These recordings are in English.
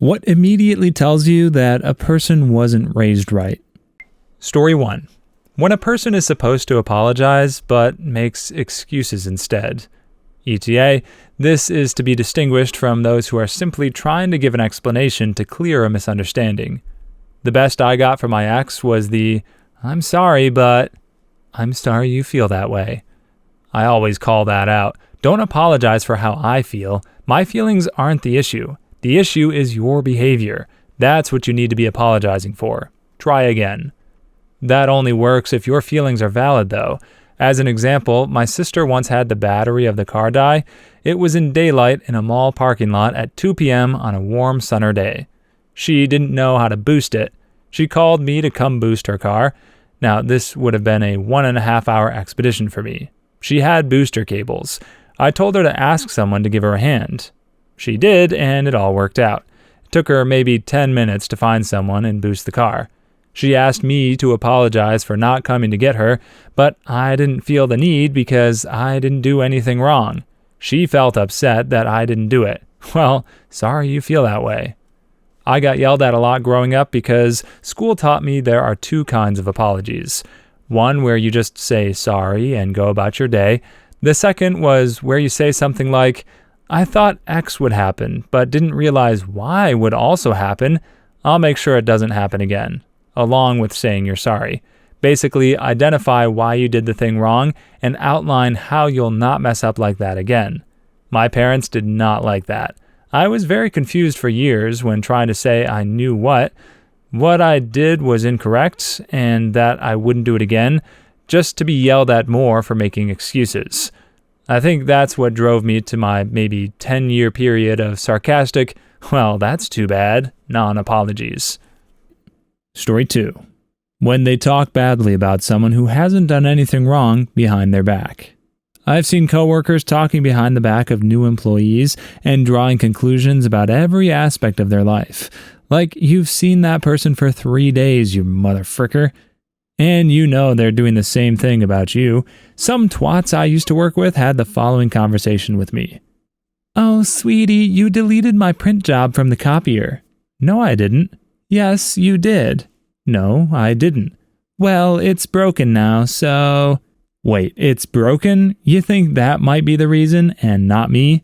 What immediately tells you that a person wasn't raised right? Story 1. When a person is supposed to apologize but makes excuses instead. ETA, this is to be distinguished from those who are simply trying to give an explanation to clear a misunderstanding. The best I got from my ex was the, "I'm sorry, but I'm sorry you feel that way." I always call that out. Don't apologize for how I feel. My feelings aren't the issue. The issue is your behavior. That's what you need to be apologizing for. Try again. That only works if your feelings are valid, though. As an example, my sister once had the battery of the car die. It was in daylight in a mall parking lot at 2 p.m. on a warm summer day. She didn't know how to boost it. She called me to come boost her car. Now, this would have been a 1.5-hour expedition for me. She had booster cables. I told her to ask someone to give her a hand. She did, and it all worked out. It took her maybe 10 minutes to find someone and boost the car. She asked me to apologize for not coming to get her, but I didn't feel the need because I didn't do anything wrong. She felt upset that I didn't do it. Well, sorry you feel that way. I got yelled at a lot growing up because school taught me there are 2 kinds of apologies. One where you just say sorry and go about your day. The second was where you say something like, "I thought X would happen, but didn't realize Y would also happen. I'll make sure it doesn't happen again," along with saying you're sorry. Basically, identify why you did the thing wrong and outline how you'll not mess up like that again. My parents did not like that. I was very confused for years when trying to say I knew what I did was incorrect and that I wouldn't do it again, just to be yelled at more for making excuses. I think that's what drove me to my maybe 10-year period of sarcastic, "Well, that's too bad," non-apologies. Story 2. When they talk badly about someone who hasn't done anything wrong behind their back. I've seen coworkers talking behind the back of new employees and drawing conclusions about every aspect of their life. Like, you've seen that person for 3 days, you motherfricker. And you know they're doing the same thing about you. Some twats I used to work with had the following conversation with me. "Oh, sweetie, you deleted my print job from the copier." "No, I didn't." "Yes, you did." "No, I didn't." "Well, it's broken now, so..." "Wait, it's broken? You think that might be the reason and not me?"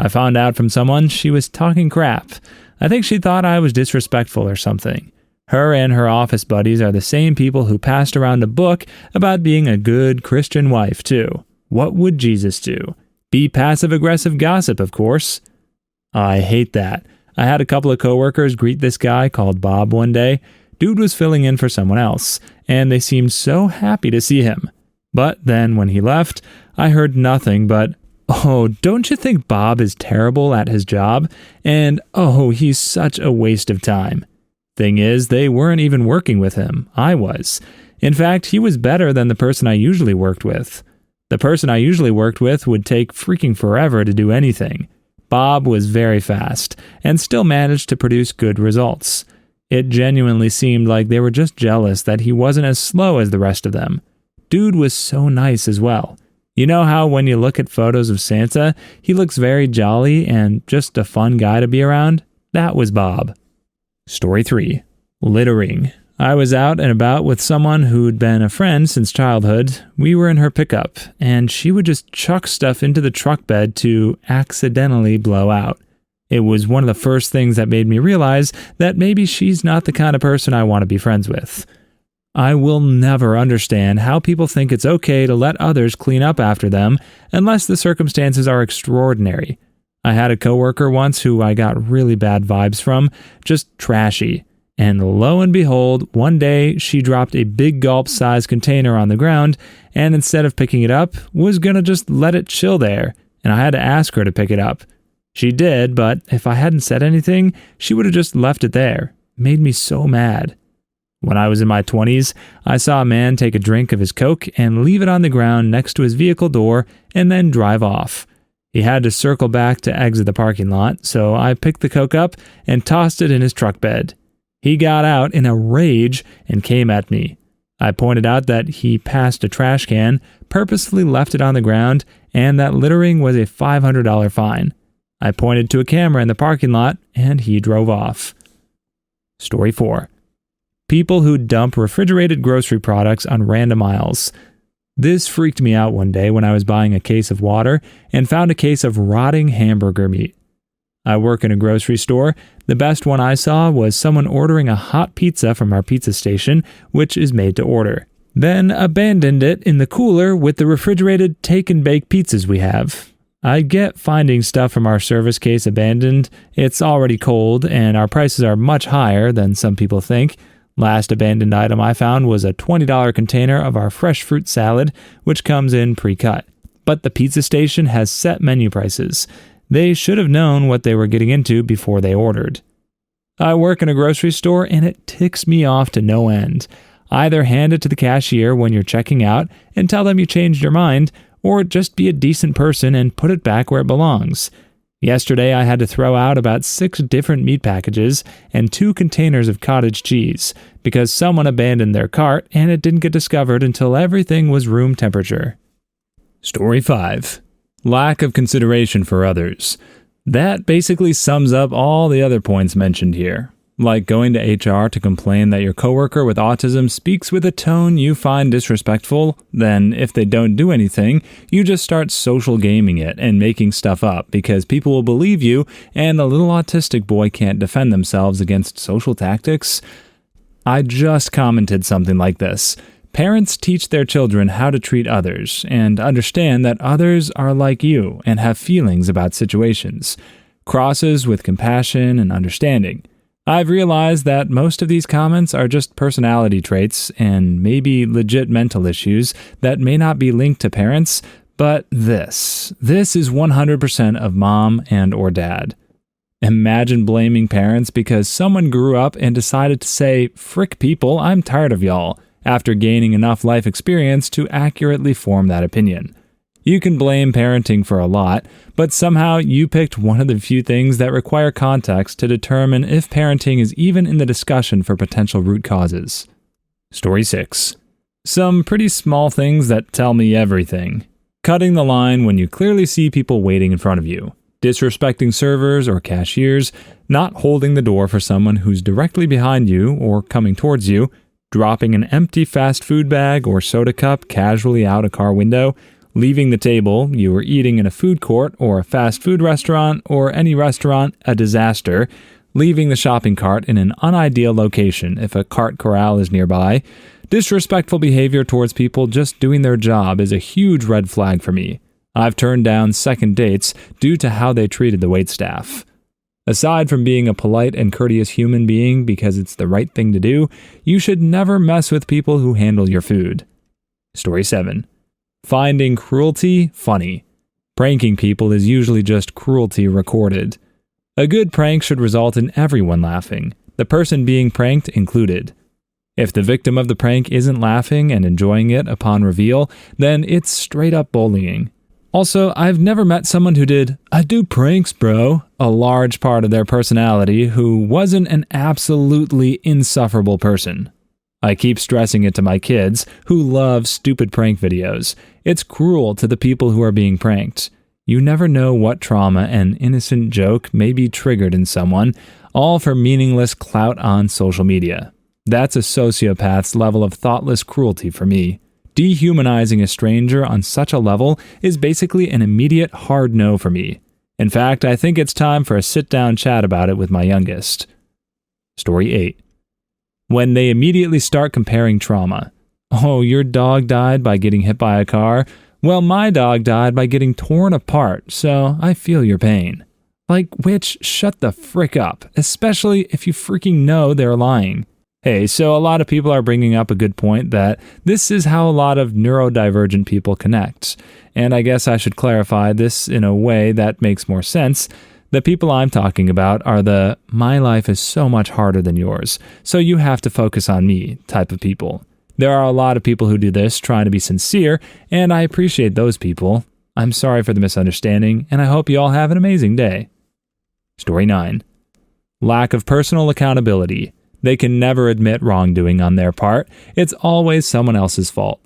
I found out from someone she was talking crap. I think she thought I was disrespectful or something. Her and her office buddies are the same people who passed around a book about being a good Christian wife, too. What would Jesus do? Be passive-aggressive gossip, of course. I hate that. I had a couple of coworkers greet this guy called Bob one day. Dude was filling in for someone else, and they seemed so happy to see him. But then when he left, I heard nothing but, "Oh, don't you think Bob is terrible at his job?" And, "Oh, he's such a waste of time." Thing is, they weren't even working with him. I was. In fact, he was better than the person I usually worked with. The person I usually worked with would take freaking forever to do anything. Bob was very fast, and still managed to produce good results. It genuinely seemed like they were just jealous that he wasn't as slow as the rest of them. Dude was so nice as well. You know how when you look at photos of Santa, he looks very jolly and just a fun guy to be around? That was Bob. Story 3. Littering. I was out and about with someone who'd been a friend since childhood. We were in her pickup, and she would just chuck stuff into the truck bed to accidentally blow out. It was one of the first things that made me realize that maybe she's not the kind of person I want to be friends with. I will never understand how people think it's okay to let others clean up after them unless the circumstances are extraordinary. I had a coworker once who I got really bad vibes from, just trashy. And lo and behold, one day she dropped a big gulp-sized container on the ground, and instead of picking it up, was gonna just let it chill there, and I had to ask her to pick it up. She did, but if I hadn't said anything, she would have just left it there. It made me so mad. When I was in my 20s, I saw a man take a drink of his Coke and leave it on the ground next to his vehicle door and then drive off. He had to circle back to exit the parking lot, so I picked the Coke up and tossed it in his truck bed. He got out in a rage and came at me. I pointed out that he passed a trash can, purposefully left it on the ground, and that littering was a $500 fine. I pointed to a camera in the parking lot, and he drove off. Story 4. People who dump refrigerated grocery products on random aisles. This freaked me out one day when I was buying a case of water and found a case of rotting hamburger meat. I work in a grocery store. The best one I saw was someone ordering a hot pizza from our pizza station, which is made to order, then abandoned it in the cooler with the refrigerated take-and-bake pizzas we have. I get finding stuff from our service case abandoned. It's already cold, and our prices are much higher than some people think. Last abandoned item I found was a $20 container of our fresh fruit salad, which comes in pre-cut. But the pizza station has set menu prices. They should have known what they were getting into before they ordered. I work in a grocery store, and it ticks me off to no end. Either hand it to the cashier when you're checking out and tell them you changed your mind, or just be a decent person and put it back where it belongs. Yesterday, I had to throw out about 6 different meat packages and 2 containers of cottage cheese because someone abandoned their cart and it didn't get discovered until everything was room temperature. Story 5. Lack of consideration for others. That basically sums up all the other points mentioned here. Like going to HR to complain that your coworker with autism speaks with a tone you find disrespectful, then if they don't do anything, you just start social gaming it and making stuff up because people will believe you and the little autistic boy can't defend themselves against social tactics. I just commented something like this. Parents teach their children how to treat others and understand that others are like you and have feelings about situations. Crosses with compassion and understanding. I've realized that most of these comments are just personality traits and maybe legit mental issues that may not be linked to parents, but this is 100% of mom and or dad. Imagine blaming parents because someone grew up and decided to say, "Frick people, I'm tired of y'all," after gaining enough life experience to accurately form that opinion. You can blame parenting for a lot, but somehow you picked one of the few things that require context to determine if parenting is even in the discussion for potential root causes. Story 6. Some pretty small things that tell me everything. Cutting the line when you clearly see people waiting in front of you. Disrespecting servers or cashiers. Not holding the door for someone who's directly behind you or coming towards you. Dropping an empty fast food bag or soda cup casually out a car window. Leaving the table you were eating in a food court or a fast food restaurant or any restaurant a disaster. Leaving the shopping cart in an unideal location if a cart corral is nearby. Disrespectful behavior towards people just doing their job is a huge red flag for me. I've turned down second dates due to how they treated the waitstaff. Aside from being a polite and courteous human being because it's the right thing to do, you should never mess with people who handle your food. Story 7. Finding cruelty funny. Pranking people is usually just cruelty recorded. A good prank should result in everyone laughing, the person being pranked included. If the victim of the prank isn't laughing and enjoying it upon reveal, then it's straight up bullying. Also, I've never met someone who did, "I do pranks, bro," a large part of their personality who wasn't an absolutely insufferable person. I keep stressing it to my kids, who love stupid prank videos. It's cruel to the people who are being pranked. You never know what trauma an innocent joke may be triggered in someone, all for meaningless clout on social media. That's a sociopath's level of thoughtless cruelty for me. Dehumanizing a stranger on such a level is basically an immediate hard no for me. In fact, I think it's time for a sit-down chat about it with my youngest. Story 8. When they immediately start comparing trauma. "Oh, your dog died by getting hit by a car. Well, my dog died by getting torn apart, so I feel your pain." Like, which, shut the frick up, especially if you freaking know they're lying. Hey, so a lot of people are bringing up a good point that this is how a lot of neurodivergent people connect. And I guess I should clarify this in a way that makes more sense. The people I'm talking about are the "my life is so much harder than yours, so you have to focus on me" type of people. There are a lot of people who do this trying to be sincere, and I appreciate those people. I'm sorry for the misunderstanding, and I hope you all have an amazing day. Story 9. Lack of personal accountability. They can never admit wrongdoing on their part. It's always someone else's fault.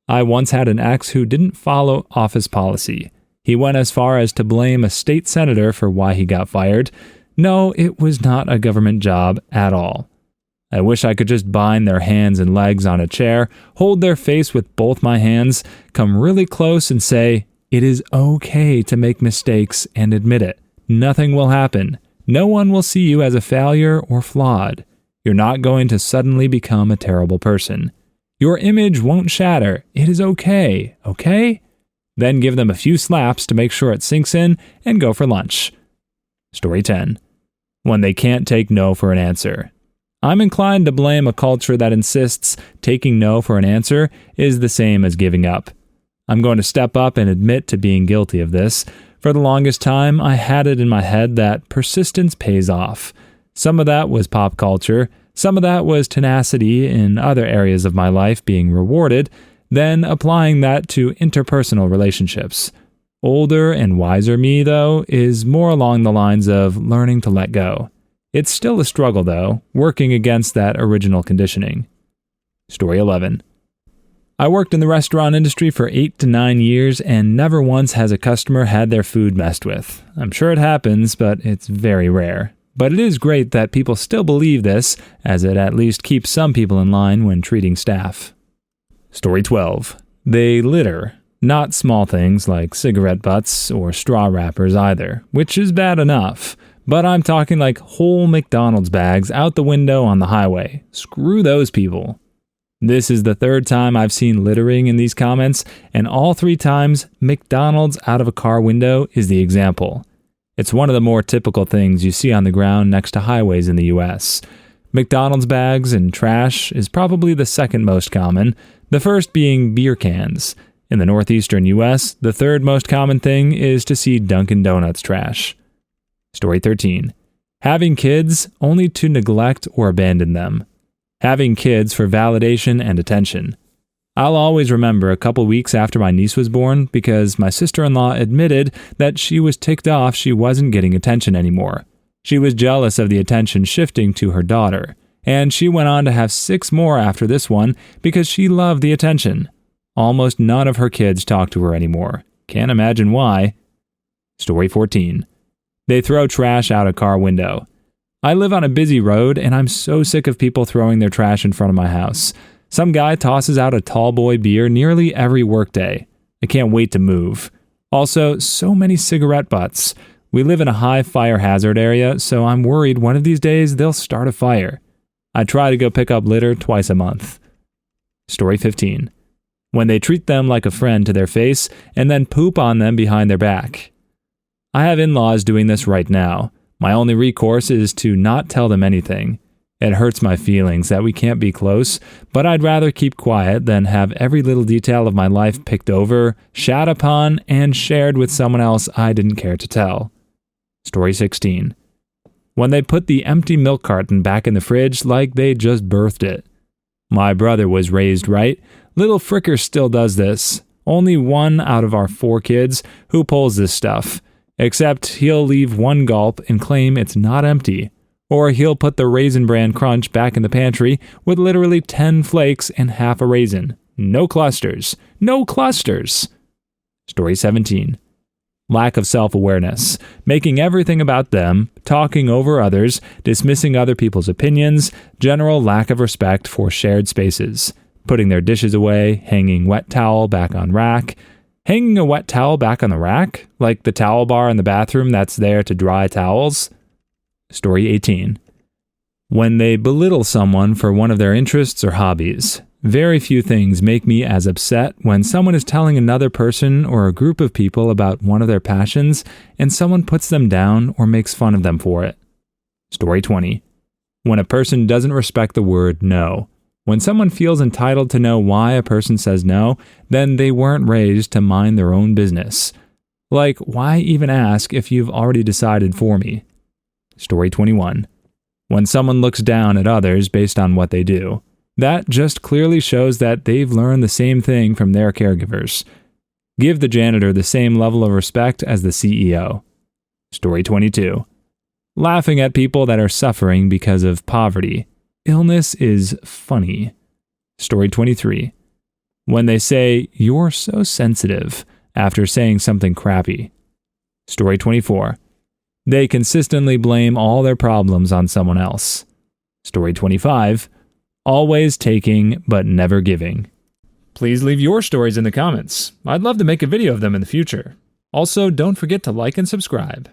I once had an ex who didn't follow office policy. He went as far as to blame a state senator for why he got fired. No, it was not a government job at all. I wish I could just bind their hands and legs on a chair, hold their face with both my hands, come really close and say, "It is okay to make mistakes and admit it. Nothing will happen. No one will see you as a failure or flawed. You're not going to suddenly become a terrible person. Your image won't shatter. It is okay, okay?" Then give them a few slaps to make sure it sinks in and go for lunch. Story 10. When they can't take no for an answer. I'm inclined to blame a culture that insists taking no for an answer is the same as giving up. I'm going to step up and admit to being guilty of this. For the longest time, I had it in my head that persistence pays off. Some of that was pop culture, some of that was tenacity in other areas of my life being rewarded, then applying that to interpersonal relationships. Older and wiser me, though, is more along the lines of learning to let go. It's still a struggle, though, working against that original conditioning. Story 11. I worked in the restaurant industry for 8 to 9 years, and never once has a customer had their food messed with. I'm sure it happens, but it's very rare. But it is great that people still believe this, as it at least keeps some people in line when treating staff. Story 12. They litter. Not small things like cigarette butts or straw wrappers either, which is bad enough. But I'm talking like whole McDonald's bags out the window on the highway. Screw those people. This is the third time I've seen littering in these comments, and all 3 times, McDonald's out of a car window is the example. It's one of the more typical things you see on the ground next to highways in the US. McDonald's bags and trash is probably the second most common, the first being beer cans. In the northeastern US, the third most common thing is to see Dunkin' Donuts trash. Story 13. Having kids only to neglect or abandon them. Having kids for validation and attention. I'll always remember a couple weeks after my niece was born because my sister-in-law admitted that she was ticked off she wasn't getting attention anymore. She was jealous of the attention shifting to her daughter, and she went on to have 6 more after this one because she loved the attention. Almost none of her kids talk to her anymore. Can't imagine why. Story 14. They throw trash out a car window. I live on a busy road, and I'm so sick of people throwing their trash in front of my house. Some guy tosses out a tall boy beer nearly every workday. I can't wait to move. Also, so many cigarette butts. We live in a high fire hazard area, so I'm worried one of these days they'll start a fire. I try to go pick up litter twice a month. Story 15. When they treat them like a friend to their face and then poop on them behind their back. I have in-laws doing this right now. My only recourse is to not tell them anything. It hurts my feelings that we can't be close, but I'd rather keep quiet than have every little detail of my life picked over, shat upon, and shared with someone else I didn't care to tell. Story 16. When they put the empty milk carton back in the fridge like they just birthed it. My brother was raised right. Little Fricker still does this. Only 1 out of our 4 kids who pulls this stuff. Except he'll leave 1 gulp and claim it's not empty. Or he'll put the Raisin Bran Crunch back in the pantry with literally 10 flakes and half a raisin. No clusters. No clusters. Story 17. Lack of self-awareness. Making everything about them, talking over others, dismissing other people's opinions, general lack of respect for shared spaces. Putting their dishes away, hanging wet towel back on rack. Hanging a wet towel back on the rack? Like the towel bar in the bathroom that's there to dry towels? Story 18. When they belittle someone for one of their interests or hobbies. Very few things make me as upset when someone is telling another person or a group of people about one of their passions and someone puts them down or makes fun of them for it. Story 20. When a person doesn't respect the word no. When someone feels entitled to know why a person says no, then they weren't raised to mind their own business. Like, why even ask if you've already decided for me? Story 21. When someone looks down at others based on what they do. That just clearly shows that they've learned the same thing from their caregivers. Give the janitor the same level of respect as the CEO. Story 22. Laughing at people that are suffering because of poverty. Illness is funny. Story 23. When they say, "You're so sensitive," after saying something crappy. Story 24. They consistently blame all their problems on someone else. Story 25. Always taking but never giving. Please leave your stories in the comments. I'd love to make a video of them in the future. Also, don't forget to like and subscribe.